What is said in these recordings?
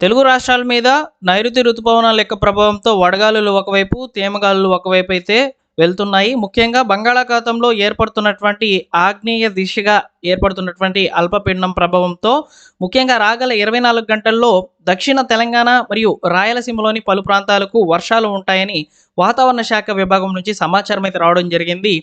తెలుగు రాష్ట్రాల మీద నైరుతి రుతుపవనాల యొక్క ప్రభావంతో వడగాలులు ఒకవైపు, తేమగాలులు ఒకవైపు అయితే వెళ్తున్నాయి. ముఖ్యంగా బంగాళాఖాతంలో ఏర్పడుతున్నటువంటి ఆగ్నేయ దిశగా ఏర్పడుతున్నటువంటి అల్పపీడనం ప్రభావంతో ముఖ్యంగా రాగల 24 గంటల్లో దక్షిణ తెలంగాణ మరియు రాయలసీమలోని పలు ప్రాంతాలకు వర్షాలు ఉంటాయని వాతావరణ శాఖ విభాగం నుంచి సమాచారం అయితే రావడం జరిగింది.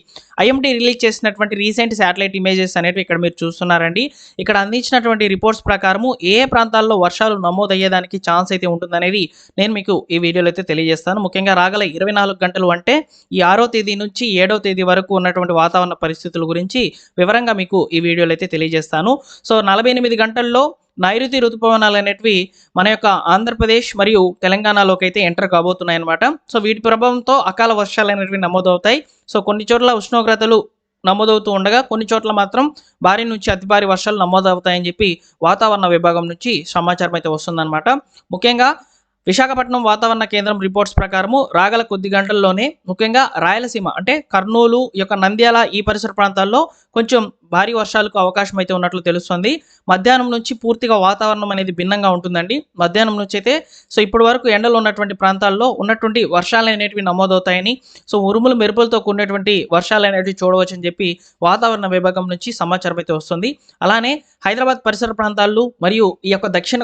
ఐఎండీ రిలీజ్ చేసినటువంటి రీసెంట్ శాటిలైట్ ఇమేజెస్ అనేవి ఇక్కడ మీరు చూస్తున్నారండి. ఇక్కడ అందించినటువంటి రిపోర్ట్స్ ప్రకారము ఏ ప్రాంతాల్లో వర్షాలు నమోదయ్యేదానికి ఛాన్స్ అయితే ఉంటుందనేది నేను మీకు ఈ వీడియోలో అయితే తెలియజేస్తాను. ముఖ్యంగా రాగల 24 గంటలు అంటే ఈ 6వ తేదీ నుంచి 7వ తేదీ వరకు ఉన్నటువంటి వాతావరణ పరిస్థితుల గురించి వివరంగా మీకు ఈ వీడియోలో అయితే తెలియజేస్తాను. సో 48 గంటల్లో నైరుతి ఋతుపవనాలు అనేటివి మన యొక్క ఆంధ్రప్రదేశ్ మరియు తెలంగాణలోకి అయితే ఎంటర్ కాబోతున్నాయి అన్నమాట. సో వీటి ప్రభావంతో అకాల వర్షాలు అనేటివి నమోదవుతాయి. సో కొన్ని చోట్ల ఉష్ణోగ్రతలు నమోదవుతూ ఉండగా కొన్ని చోట్ల మాత్రం భారీ నుంచి అతి భారీ వర్షాలు నమోదవుతాయని చెప్పి వాతావరణ విభాగం నుంచి సమాచారం అయితే వస్తుందన్నమాట. ముఖ్యంగా విశాఖపట్నం వాతావరణ కేంద్రం రిపోర్ట్స్ ప్రకారము రాగల కొద్ది గంటల్లోనే ముఖ్యంగా రాయలసీమ అంటే కర్నూలు యొక్క నంద్యాల ఈ పరిసర ప్రాంతాల్లో కొంచెం భారీ వర్షాలకు అవకాశం అయితే ఉన్నట్లు తెలుస్తుంది. మధ్యాహ్నం నుంచి పూర్తిగా వాతావరణం అనేది భిన్నంగా ఉంటుందండి. మధ్యాహ్నం నుంచి అయితే సో ఇప్పటి వరకు ఎండలు ఉన్నటువంటి ప్రాంతాల్లో ఉన్నటువంటి వర్షాలు అనేటివి నమోదవుతాయని, సో ఉరుములు మెరుపులతో కూడినటువంటి వర్షాలు అనేటివి చూడవచ్చని చెప్పి వాతావరణ విభాగం నుంచి సమాచారం అయితే వస్తుంది. అలానే హైదరాబాద్ పరిసర ప్రాంతాలు మరియు ఈ యొక్క దక్షిణ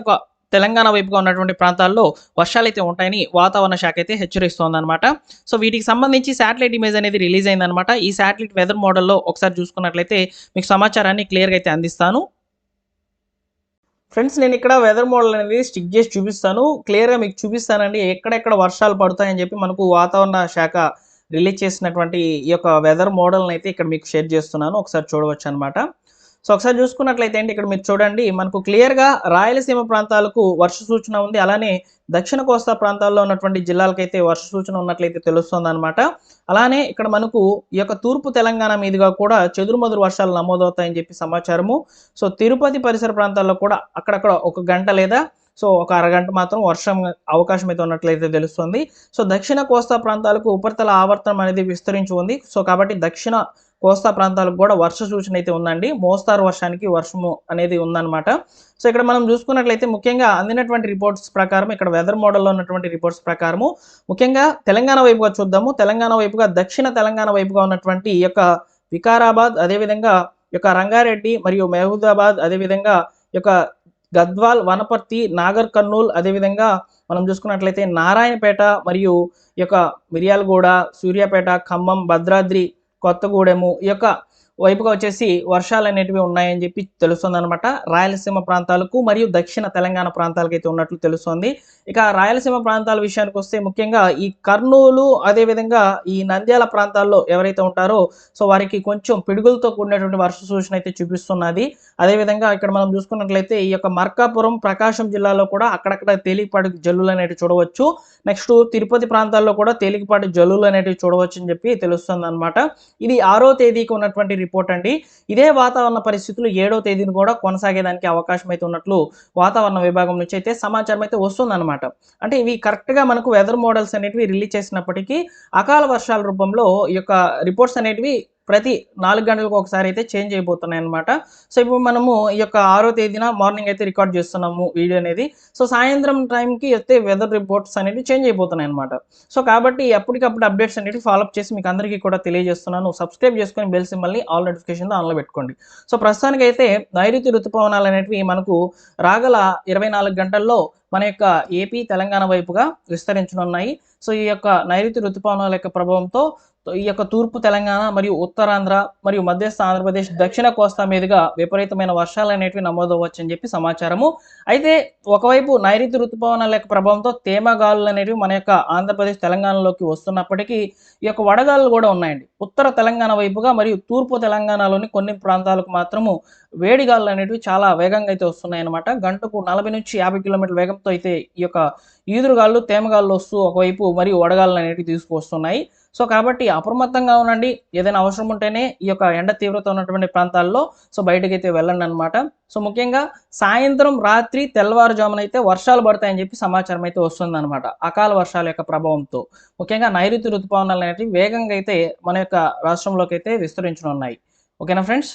తెలంగాణ వైపుగా ఉన్నటువంటి ప్రాంతాల్లో వర్షాలు అయితే ఉంటాయని వాతావరణ శాఖ అయితే హెచ్చరిస్తోంది అనమాట. సో వీటికి సంబంధించి శాటిలైట్ ఇమేజ్ అనేది రిలీజ్ అయిందనమాట. ఈ శాటిలైట్ వెదర్ మోడల్లో ఒకసారి చూసుకున్నట్లయితే మీకు సమాచారాన్ని క్లియర్గా అయితే అందిస్తాను. ఫ్రెండ్స్, నేను ఇక్కడ వెదర్ మోడల్ అనేది స్టిక్ చేసి చూపిస్తాను, క్లియర్గా మీకు చూపిస్తానండి ఎక్కడెక్కడ వర్షాలు పడతాయని చెప్పి మనకు వాతావరణ శాఖ రిలీజ్ చేసినటువంటి ఈ యొక్క వెదర్ మోడల్ని అయితే ఇక్కడ మీకు షేర్ చేస్తున్నాను, ఒకసారి చూడవచ్చు అనమాట. సో ఒకసారి చూసుకున్నట్లయితే అండి ఇక్కడ మీరు చూడండి మనకు క్లియర్గా రాయలసీమ ప్రాంతాలకు వర్ష సూచన ఉంది. అలానే దక్షిణ కోస్తా ప్రాంతాల్లో ఉన్నటువంటి జిల్లాలకైతే వర్ష సూచన ఉన్నట్లయితే తెలుస్తుంది అనమాట. అలానే ఇక్కడ మనకు ఈ యొక్క తూర్పు తెలంగాణ మీదుగా కూడా చెదురుమదురు వర్షాలు నమోదవుతాయని చెప్పి సమాచారము. సో తిరుపతి పరిసర ప్రాంతాల్లో కూడా అక్కడక్కడ ఒక గంట లేదా సో ఒక అరగంట మాత్రం వర్షం అవకాశం అయితే ఉన్నట్లయితే తెలుస్తుంది. సో దక్షిణ కోస్తా ప్రాంతాలకు ఉపరితల ఆవర్తనం అనేది విస్తరించి ఉంది. సో కాబట్టి దక్షిణ కోస్తా ప్రాంతాలకు కూడా వర్ష సూచన అయితే ఉందండి. మోస్తారు వర్షానికి వర్షము అనేది ఉందన్నమాట. సో ఇక్కడ మనం చూసుకున్నట్లయితే ముఖ్యంగా అందినటువంటి రిపోర్ట్స్ ప్రకారం ఇక్కడ వెదర్ మోడల్లో ఉన్నటువంటి రిపోర్ట్స్ ప్రకారము ముఖ్యంగా తెలంగాణ వైపుగా చూద్దాము. తెలంగాణ వైపుగా దక్షిణ తెలంగాణ వైపుగా ఉన్నటువంటి ఈ యొక్క వికారాబాద్, అదేవిధంగా ఈ యొక్క రంగారెడ్డి మరియు మహబూబాబాద్, అదేవిధంగా ఈ యొక్క గద్వాల్, వనపర్తి, నాగర్ కర్నూల్, అదేవిధంగా మనం చూసుకున్నట్లయితే నారాయణపేట మరియు ఈ యొక్క మిర్యాలగూడ, సూర్యాపేట, ఖమ్మం, భద్రాద్రి కొత్తగూడెము ఈ యొక్క వైపుగా వచ్చేసి వర్షాలు అనేటివి ఉన్నాయని చెప్పి తెలుస్తుంది అనమాట. రాయలసీమ ప్రాంతాలకు మరియు దక్షిణ తెలంగాణ ప్రాంతాలకు అయితే ఉన్నట్లు తెలుస్తుంది. ఇక రాయలసీమ ప్రాంతాల విషయానికి వస్తే ముఖ్యంగా ఈ కర్నూలు, అదేవిధంగా ఈ నంద్యాల ప్రాంతాల్లో ఎవరైతే ఉంటారో సో వారికి కొంచెం పిడుగులతో కూడినటువంటి వర్ష సూచన అయితే చూపిస్తున్నది. అదేవిధంగా ఇక్కడ మనం చూసుకున్నట్లయితే ఈ యొక్క మార్కాపురం, ప్రకాశం జిల్లాలో కూడా అక్కడక్కడ తేలికపాటి జల్లులు అనేటివి చూడవచ్చు. నెక్స్ట్ తిరుపతి ప్రాంతాల్లో కూడా తేలికపాటి జల్లులు అనేటివి చూడవచ్చు అని చెప్పి తెలుస్తుంది అనమాట. ఇది 6వ తేదీకి ఉన్నటువంటి రిపోర్ట్ అండి. ఇదే వాతావరణ పరిస్థితులు 7వ తేదీని కూడా కొనసాగేదానికి అవకాశం అయితే ఉన్నట్లు వాతావరణ విభాగం నుంచి అయితే సమాచారం అయితే వస్తుందన్నమాట. అంటే ఇవి కరెక్ట్గా మనకు వెదర్ మోడల్స్ అనేటివి రిలీజ్ చేసినప్పటికీ అకాల వర్షాల రూపంలో ఈ యొక్క రిపోర్ట్స్ అనేటివి ప్రతి 4 గంటలకు ఒకసారి అయితే చేంజ్ అయిపోతున్నాయి అనమాట. సో ఇప్పుడు మనము ఈ యొక్క 6వ తేదీన మార్నింగ్ అయితే రికార్డ్ చేస్తున్నాము వీడియో అనేది. సో సాయంత్రం టైంకి అయితే వెదర్ రిపోర్ట్స్ అనేవి చేంజ్ అయిపోతున్నాయి అనమాట. సో కాబట్టి ఎప్పటికప్పుడు అప్డేట్స్ అనేవి ఫాలోఅప్ చేసి మీకు అందరికీ కూడా తెలియజేస్తున్నాను. సబ్స్క్రైబ్ చేసుకొని బెల్ సింబల్ని ఆల్ నోటిఫికేషన్ ఆన్లో పెట్టుకోండి. సో ప్రస్తుతానికి అయితే నైరుతి ఋతుపవనాలు అనేటివి మనకు రాగల 24 గంటల్లో మన యొక్క ఏపీ, తెలంగాణ వైపుగా విస్తరించనున్నాయి. సో ఈ యొక్క నైరుతి ఋతుపవనాల యొక్క ప్రభావంతో ఈ యొక్క తూర్పు తెలంగాణ మరియు ఉత్తరాంధ్ర మరియు మధ్యస్థ ఆంధ్రప్రదేశ్, దక్షిణ కోస్తా మీదుగా విపరీతమైన వర్షాలు అనేటివి నమోదవచ్చు అని చెప్పి సమాచారము. అయితే ఒకవైపు నైరుతి ఋతుపవనాల యొక్క ప్రభావంతో తేమగాలులు అనేవి మన యొక్క ఆంధ్రప్రదేశ్, తెలంగాణలోకి వస్తున్నప్పటికీ ఈ యొక్క వడగాలులు కూడా ఉన్నాయండి. ఉత్తర తెలంగాణ వైపుగా మరియు తూర్పు తెలంగాణలోని కొన్ని ప్రాంతాలకు మాత్రము వేడిగాలులు అనేటివి చాలా వేగంగా అయితే వస్తున్నాయి అనమాట. గంటకు 40 నుంచి 50 కిలోమీటర్ల వేగంతో అయితే ఈ యొక్క ఈదురుగాలు, తేమగాళ్ళు వస్తూ ఒకవైపు మరియు వడగాళ్ళు అనేటివి తీసుకొస్తున్నాయి. సో కాబట్టి అప్రమత్తంగా ఉండండి. ఏదైనా అవసరం ఉంటేనే ఈ యొక్క ఎండ తీవ్రత ఉన్నటువంటి ప్రాంతాల్లో సో బయటకైతే వెళ్ళండి అనమాట. సో ముఖ్యంగా సాయంత్రం, రాత్రి, తెల్లవారుజామున అయితే వర్షాలు పడతాయని చెప్పి సమాచారం అయితే వస్తుంది అనమాట. అకాల వర్షాల యొక్క ప్రభావంతో ముఖ్యంగా నైరుతి ఋతుపవనాలు అనేవి వేగంగా అయితే మన యొక్క రాష్ట్రంలోకి అయితే విస్తరించనున్నాయి. ఓకేనా ఫ్రెండ్స్?